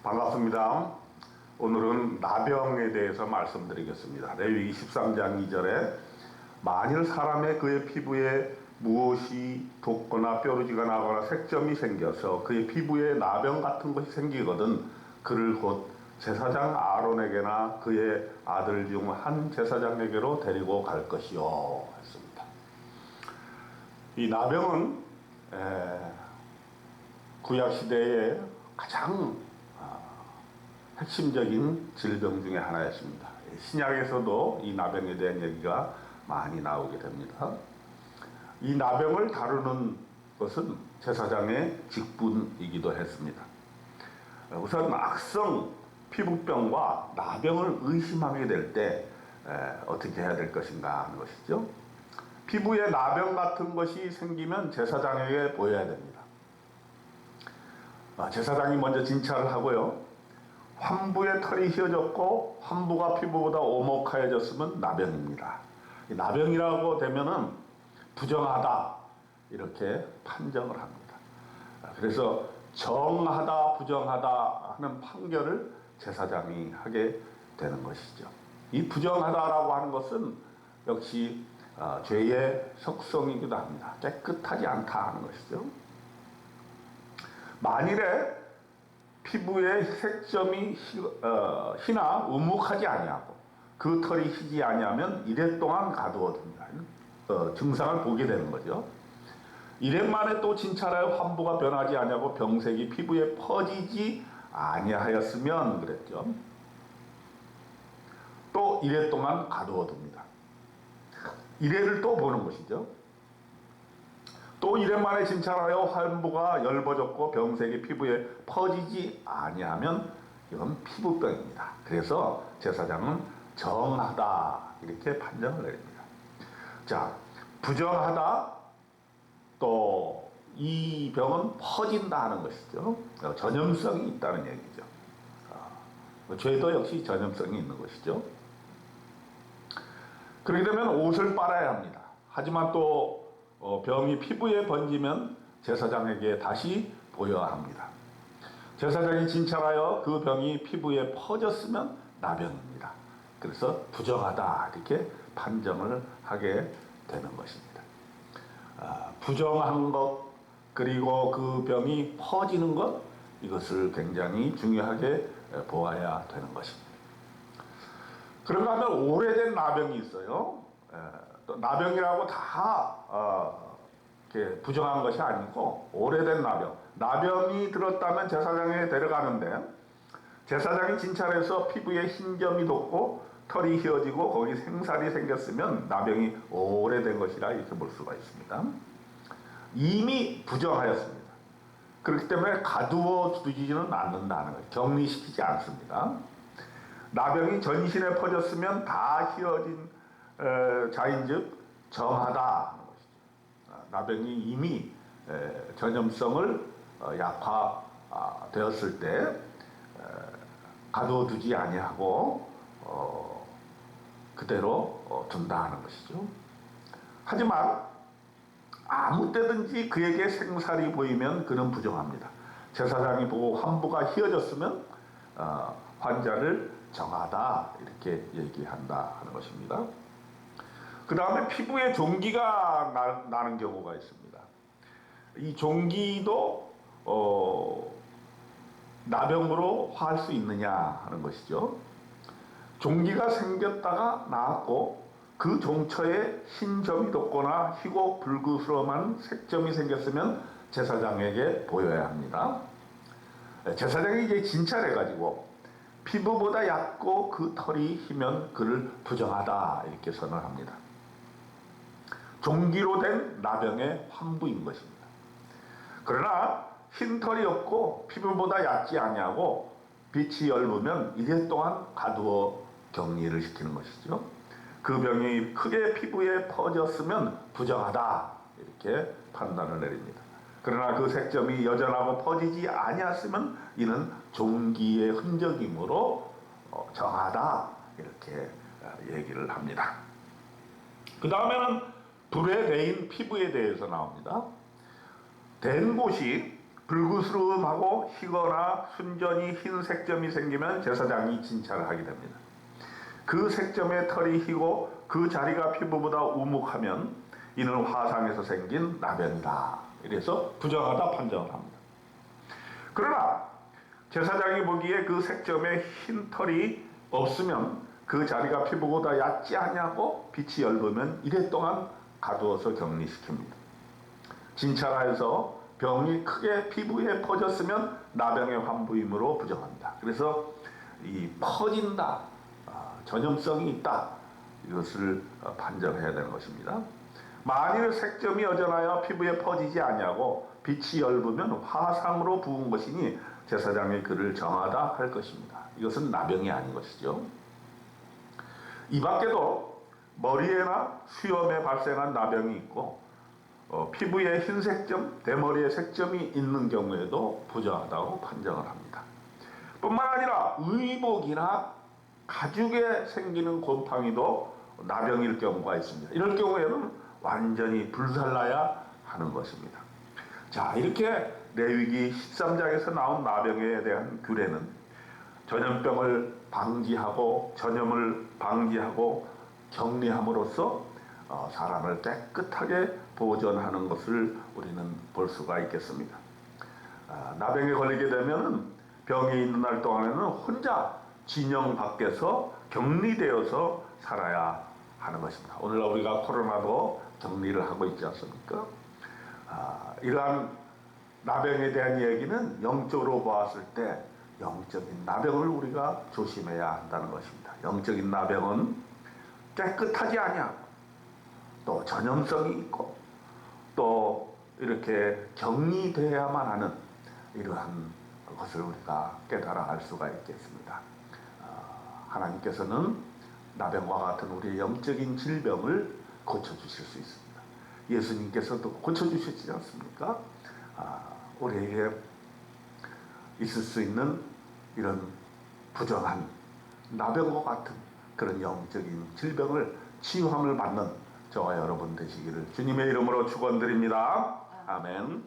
반갑습니다. 오늘은 나병에 대해서 말씀드리겠습니다. 레위기 13장 2절에 만일 사람의 그의 피부에 무엇이 돋거나 뾰루지가 나거나 색점이 생겨서 그의 피부에 나병 같은 것이 생기거든 그를 곧 제사장 아론에게나 그의 아들 중 한 제사장에게로 데리고 갈 것이요 했습니다. 이 나병은 구약시대에 가장 핵심적인 질병 중에 하나였습니다. 신약에서도 이 나병에 대한 얘기가 많이 나오게 됩니다. 이 나병을 다루는 것은 제사장의 직분이기도 했습니다. 우선 악성 피부병과 나병을 의심하게 될 때 어떻게 해야 될 것인가 하는 것이죠. 피부에 나병 같은 것이 생기면 제사장에게 보여야 됩니다. 제사장이 먼저 진찰을 하고요. 환부의 털이 휘어졌고 환부가 피부보다 오목하여졌으면 나병입니다. 이 나병이라고 되면은 부정하다 이렇게 판정을 합니다. 그래서 정하다 부정하다 하는 판결을 제사장이 하게 되는 것이죠. 이 부정하다라고 하는 것은 역시 죄의 속성이기도 합니다. 깨끗하지 않다 하는 것이죠. 만일에 피부에 색점이 희나 우묵하지 아니하고 그 털이 희지 아니하면 이래 동안 가두어둔다. 증상을 보게 되는 거죠. 이래 만에 또 진찰하여 환부가 변하지 아니하고 병색이 피부에 퍼지지 아니하였으면 그랬죠. 또 이래 동안 가두어둡니다. 이래를 또 보는 것이죠. 또 이래 만에 진찰하여 환부가 엷어졌고 병색이 피부에 퍼지지 아니하면 이건 피부병입니다. 그래서 제사장은 정하다 이렇게 판정을 내립니다. 자, 부정하다 또 이 병은 퍼진다 하는 것이죠. 전염성이 있다는 얘기죠. 죄도 역시 전염성이 있는 것이죠. 그렇게 되면 옷을 빨아야 합니다. 하지만 또 병이 피부에 번지면 제사장에게 다시 보여야 합니다. 제사장이 진찰하여 그 병이 피부에 퍼졌으면 나병입니다. 그래서 부정하다 이렇게 판정을 하게 되는 것입니다. 부정한 것 그리고 그 병이 퍼지는 것 이것을 굉장히 중요하게 보아야 되는 것입니다. 그런가 하면 오래된 나병이 있어요. 또 나병이라고 다 이렇게 부정한 것이 아니고 오래된 나병이 들었다면 제사장에 데려가는데 제사장이 진찰해서 피부에 흰점이 돋고 털이 휘어지고 거기 생살이 생겼으면 나병이 오래된 것이라 이렇게 볼 수가 있습니다. 이미 부정하였습니다. 그렇기 때문에 가두어 두지는 않는다는 거예요. 격리시키지 않습니다. 나병이 전신에 퍼졌으면 다 휘어진 자인즉 정하다 하는 것이죠. 나병이 이미 전염성을 약화되었을 때 가두어 두지 아니하고 그대로 둔다 하는 것이죠. 하지만 아무 때든지 그에게 생살이 보이면 그는 부정합니다. 제사장이 보고 환부가 휘어졌으면 환자를 정하다 이렇게 얘기한다 하는 것입니다. 그 다음에 피부에 종기가 나는 경우가 있습니다. 이 종기도 나병으로 화할 수 있느냐 하는 것이죠. 종기가 생겼다가 나았고 그 종처에 흰 점이 돋거나 희고 불구스러움한 색점이 생겼으면 제사장에게 보여야 합니다. 제사장이 이제 진찰해가지고 피부보다 얕고 그 털이 희면 그를 부정하다 이렇게 선언합니다. 종기로 된 나병의 환부인 것입니다. 그러나 흰 털이 없고 피부보다 얕지 아니하고 빛이 엷으면 이래 동안 가두어 격리를 시키는 것이죠. 그 병이 크게 피부에 퍼졌으면 부정하다 이렇게 판단을 내립니다. 그러나 그 색점이 여전하고 퍼지지 아니었으면 이는 종기의 흔적이므로 정하다 이렇게 얘기를 합니다. 그 다음에는 불에 데인 피부에 대해서 나옵니다. 댄 곳이 불구스름하고 희거나 순전히 흰 색점이 생기면 제사장이 진찰을 하게 됩니다. 그 색점의 털이 희고 그 자리가 피부보다 우묵하면 이는 화상에서 생긴 나병이다. 이래서 부정하다 판정을 합니다. 그러나 제사장이 보기에 그 색점에 흰 털이 없으면 그 자리가 피부보다 얕지 않냐고 빛이 엷으면 이래 동안 가두어서 격리시킵니다. 진찰하여서 병이 크게 피부에 퍼졌으면 나병의 환부임으로 부정합니다. 그래서 이 퍼진다, 전염성이 있다, 이것을 판정해야 되는 것입니다. 만일 색점이 여전하여 피부에 퍼지지 아니하고 빛이 엷으면 화상으로 부은 것이니 제사장의 그를 정하다 할 것입니다. 이것은 나병이 아닌 것이죠. 이 밖에도 머리에나 수염에 발생한 나병이 있고 피부에 흰색점, 대머리에 색점이 있는 경우에도 부정하다고 판정을 합니다. 뿐만 아니라 의복이나 가죽에 생기는 곰팡이도 나병일 경우가 있습니다. 이럴 경우에는 완전히 불살라야 하는 것입니다. 자, 이렇게 레위기 13장에서 나온 나병에 대한 규례는 전염병을 방지하고 전염을 방지하고 격리함으로써 사람을 깨끗하게 보존하는 것을 우리는 볼 수가 있겠습니다. 나병에 걸리게 되면 병이 있는 날 동안에는 혼자 진영 밖에서 격리되어서 살아야 하는 것입니다. 오늘날 우리가 코로나도 격리를 하고 있지 않습니까? 이러한 나병에 대한 얘기는 영적으로 보았을 때 영적인 나병을 우리가 조심해야 한다는 것입니다. 영적인 나병은 깨끗하지 아니하고 또 전염성이 있고 또 이렇게 격리되어야만 하는 이러한 것을 우리가 깨달아 알 수가 있겠습니다. 하나님께서는 나병과 같은 우리의 영적인 질병을 고쳐주실 수 있습니다. 예수님께서도 고쳐주셨지 않습니까? 우리에게 있을 수 있는 이런 부정한 나병과 같은 그런 영적인 질병을 치유함을 받는 저와 여러분 되시기를 주님의 이름으로 축원드립니다. 아멘.